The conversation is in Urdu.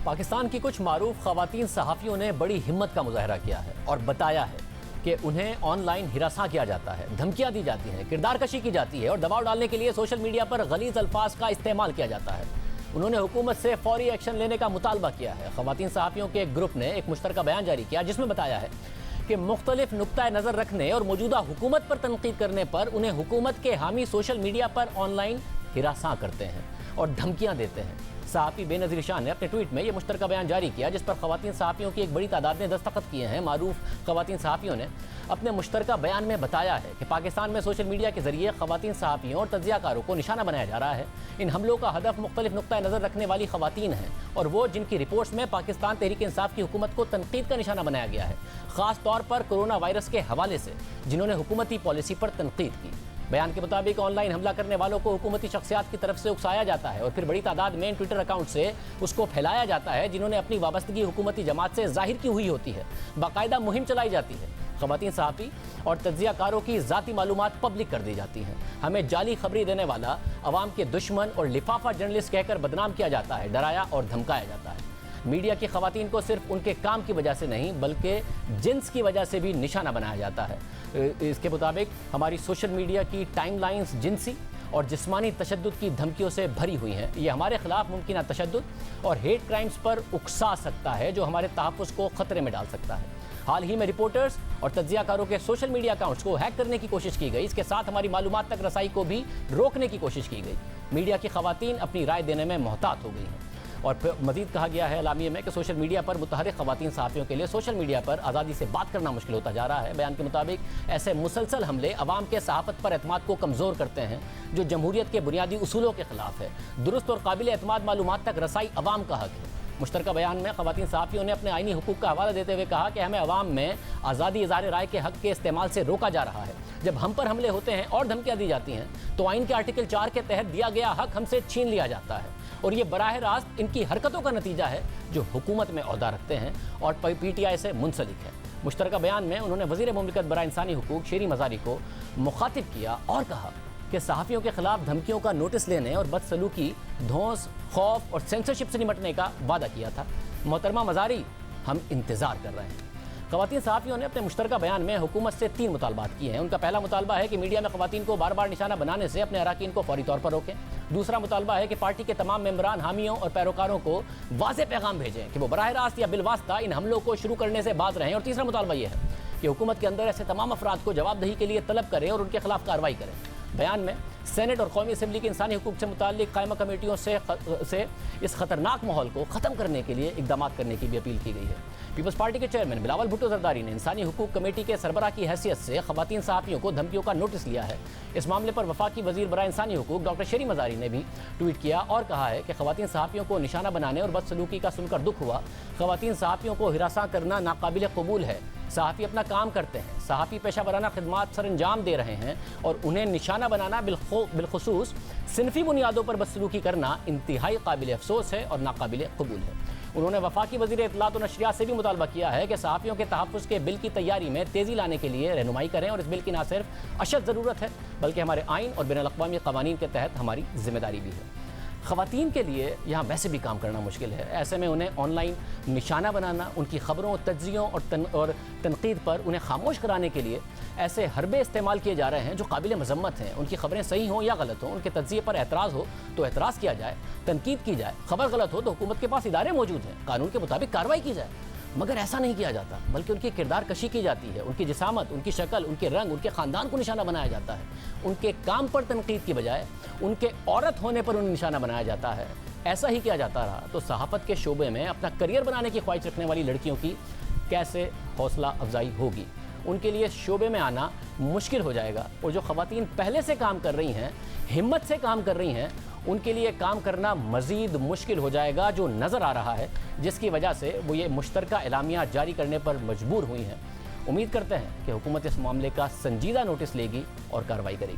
پاکستان کی کچھ معروف خواتین صحافیوں نے بڑی ہمت کا مظاہرہ کیا ہے اور بتایا ہے کہ انہیں آن لائن ہراساں کیا جاتا ہے، دھمکیاں دی جاتی ہیں، کردار کشی کی جاتی ہے اور دباؤ ڈالنے کے لیے سوشل میڈیا پر غلیظ الفاظ کا استعمال کیا جاتا ہے۔ انہوں نے حکومت سے فوری ایکشن لینے کا مطالبہ کیا ہے۔ خواتین صحافیوں کے ایک گروپ نے ایک مشترکہ بیان جاری کیا جس میں بتایا ہے کہ مختلف نقطۂ نظر رکھنے اور موجودہ حکومت پر تنقید کرنے پر انہیں حکومت کے حامی social media per on line ہراساں کرتے ہیں اور دھمکیاں دیتے ہیں۔ صحافی بے نظیر شاہ نے اپنے ٹویٹ میں یہ مشترکہ بیان جاری کیا جس پر خواتین صحافیوں کی ایک بڑی تعداد نے دستخط کیے ہیں۔ معروف خواتین صحافیوں نے اپنے مشترکہ بیان میں بتایا ہے کہ پاکستان میں سوشل میڈیا کے ذریعے خواتین صحافیوں اور تجزیہ کاروں کو نشانہ بنایا جا رہا ہے۔ ان حملوں کا ہدف مختلف نقطۂ نظر رکھنے والی خواتین ہیں اور وہ جن کی رپورٹس میں پاکستان تحریک انصاف کی حکومت کو تنقید کا نشانہ بنایا گیا ہے، خاص طور پر کورونا وائرس کے حوالے سے جنہوں نے حکومتی پالیسی پر تنقید کی۔ بیان کے مطابق آن لائن حملہ کرنے والوں کو حکومتی شخصیات کی طرف سے اکسایا جاتا ہے اور پھر بڑی تعداد میں ٹویٹر اکاؤنٹ سے اس کو پھیلایا جاتا ہے جنہوں نے اپنی وابستگی حکومتی جماعت سے ظاہر کی ہوئی ہوتی ہے۔ باقاعدہ مہم چلائی جاتی ہے، خواتین صحافی اور تجزیہ کاروں کی ذاتی معلومات پبلک کر دی جاتی ہیں، ہمیں جعلی خبری دینے والا، عوام کے دشمن اور لفافہ جرنلسٹ کہہ کر بدنام کیا جاتا ہے، ڈرایا اور دھمکایا جاتا ہے۔ میڈیا کی خواتین کو صرف ان کے کام کی وجہ سے نہیں بلکہ جنس کی وجہ سے بھی نشانہ بنایا جاتا ہے۔ اس کے مطابق ہماری سوشل میڈیا کی ٹائم لائنز جنسی اور جسمانی تشدد کی دھمکیوں سے بھری ہوئی ہیں۔ یہ ہمارے خلاف ممکنہ تشدد اور ہیٹ کرائمز پر اکسا سکتا ہے جو ہمارے تحفظ کو خطرے میں ڈال سکتا ہے۔ حال ہی میں رپورٹرز اور تجزیہ کاروں کے سوشل میڈیا اکاؤنٹس کو ہیک کرنے کی کوشش کی گئی، اس کے ساتھ ہماری معلومات تک رسائی کو بھی روکنے کی کوشش کی گئی۔ میڈیا کی خواتین اپنی رائے دینے میں محتاط ہو گئی ہیں۔ اور پھر مزید کہا گیا ہے اعلامیے میں کہ سوشل میڈیا پر متحرک خواتین صحافیوں کے لیے سوشل میڈیا پر آزادی سے بات کرنا مشکل ہوتا جا رہا ہے۔ بیان کے مطابق ایسے مسلسل حملے عوام کے صحافت پر اعتماد کو کمزور کرتے ہیں جو جمہوریت کے بنیادی اصولوں کے خلاف ہے۔ درست اور قابل اعتماد معلومات تک رسائی عوام کا حق ہے۔ مشترکہ بیان میں خواتین صحافیوں نے اپنے آئینی حقوق کا حوالہ دیتے ہوئے کہا کہ ہمیں عوام میں آزادی اظہار رائے کے حق کے استعمال سے روکا جا رہا ہے۔ جب ہم پر حملے ہوتے ہیں اور دھمکیاں دی جاتی ہیں تو آئین کے آرٹیکل 4 کے تحت دیا گیا حق ہم سے چھین لیا جاتا ہے اور یہ براہ راست ان کی حرکتوں کا نتیجہ ہے جو حکومت میں عہدہ رکھتے ہیں اور پی ٹی آئی سے منسلک ہے۔ مشترکہ بیان میں انہوں نے وزیر مملکت برائے انسانی حقوق شیری مزاری کو مخاطب کیا اور کہا کہ صحافیوں کے خلاف دھمکیوں کا نوٹس لینے اور بدسلوکی، دھونس، خوف اور سینسرشپ سے نمٹنے کا وعدہ کیا تھا۔ محترمہ مزاری، ہم انتظار کر رہے ہیں۔ خواتین صحافیوں نے اپنے مشترکہ بیان میں حکومت سے 3 مطالبات کیے ہیں۔ ان کا پہلا مطالبہ ہے کہ میڈیا میں خواتین کو بار بار نشانہ بنانے سے اپنے اراکین کو فوری طور پر روکیں۔ دوسرا مطالبہ ہے کہ پارٹی کے تمام ممبران، حامیوں اور پیروکاروں کو واضح پیغام بھیجیں کہ وہ براہ راست یا بالواسطہ ان حملوں کو شروع کرنے سے باز رہیں۔ اور تیسرا مطالبہ یہ ہے کہ حکومت کے اندر ایسے تمام افراد کو جواب دہی کے لیے طلب کرے اور ان کے خلاف کارروائی کرے۔ بیان میں سینٹ اور قومی اسمبلی کی انسانی حقوق سے متعلق قائمہ کمیٹیوں سے اس خطرناک ماحول کو ختم کرنے کے لیے اقدامات کرنے کی بھی اپیل کی گئی ہے۔ پیپلز پارٹی کے چیئرمین بلاول بھٹو زرداری نے انسانی حقوق کمیٹی کے سربراہ کی حیثیت سے خواتین صحافیوں کو دھمکیوں کا نوٹس لیا ہے۔ اس معاملے پر وفاقی وزیر برائے انسانی حقوق ڈاکٹر شیری مزاری نے بھی ٹویٹ کیا اور کہا ہے کہ خواتین صحافیوں کو نشانہ بنانے اور بدسلوکی کا سن کر دکھ ہوا۔ خواتین صحافیوں کو ہراساں کرنا ناقابل قبول ہے۔ صحافی اپنا کام کرتے ہیں، صحافی پیشہ ورانہ خدمات سر انجام دے رہے ہیں اور انہیں نشانہ بنانا بالخصوص صنفی بنیادوں پر بدسلوکی کرنا انتہائی قابل افسوس ہے اور ناقابل قبول ہے۔ انہوں نے وفاقی وزیر اطلاعات و نشریات سے بھی مطالبہ کیا ہے کہ صحافیوں کے تحفظ کے بل کی تیاری میں تیزی لانے کے لیے رہنمائی کریں اور اس بل کی نہ صرف اشد ضرورت ہے بلکہ ہمارے آئین اور بین الاقوامی قوانین کے تحت ہماری ذمہ داری بھی ہے۔ خواتین کے لیے یہاں ویسے بھی کام کرنا مشکل ہے، ایسے میں انہیں آن لائن نشانہ بنانا، ان کی خبروں، تجزیوں اور تنقید پر انہیں خاموش کرانے کے لیے ایسے حربے استعمال کیے جا رہے ہیں جو قابل مذمت ہیں۔ ان کی خبریں صحیح ہوں یا غلط ہوں، ان کے تجزیے پر اعتراض ہو تو اعتراض کیا جائے، تنقید کی جائے، خبر غلط ہو تو حکومت کے پاس ادارے موجود ہیں، قانون کے مطابق کارروائی کی جائے، مگر ایسا نہیں کیا جاتا بلکہ ان کی کردار کشی کی جاتی ہے۔ ان کی جسامت، ان کی شکل، ان کے رنگ، ان کے خاندان کو نشانہ بنایا جاتا ہے۔ ان کے کام پر تنقید کی بجائے ان کے عورت ہونے پر انہیں نشانہ بنایا جاتا ہے۔ ایسا ہی کیا جاتا رہا تو صحافت کے شعبے میں اپنا کریئر بنانے کی خواہش رکھنے والی لڑکیوں کی کیسے حوصلہ افزائی ہوگی؟ ان کے لیے اس شعبے میں آنا مشکل ہو جائے گا اور جو خواتین پہلے سے کام کر رہی ہیں، ہمت سے کام کر رہی ہیں، ان کے لیے کام کرنا مزید مشکل ہو جائے گا جو نظر آ رہا ہے، جس کی وجہ سے وہ یہ مشترکہ اعلامیہ جاری کرنے پر مجبور ہوئی ہیں۔ امید کرتے ہیں کہ حکومت اس معاملے کا سنجیدہ نوٹس لے گی اور کارروائی کرے گی۔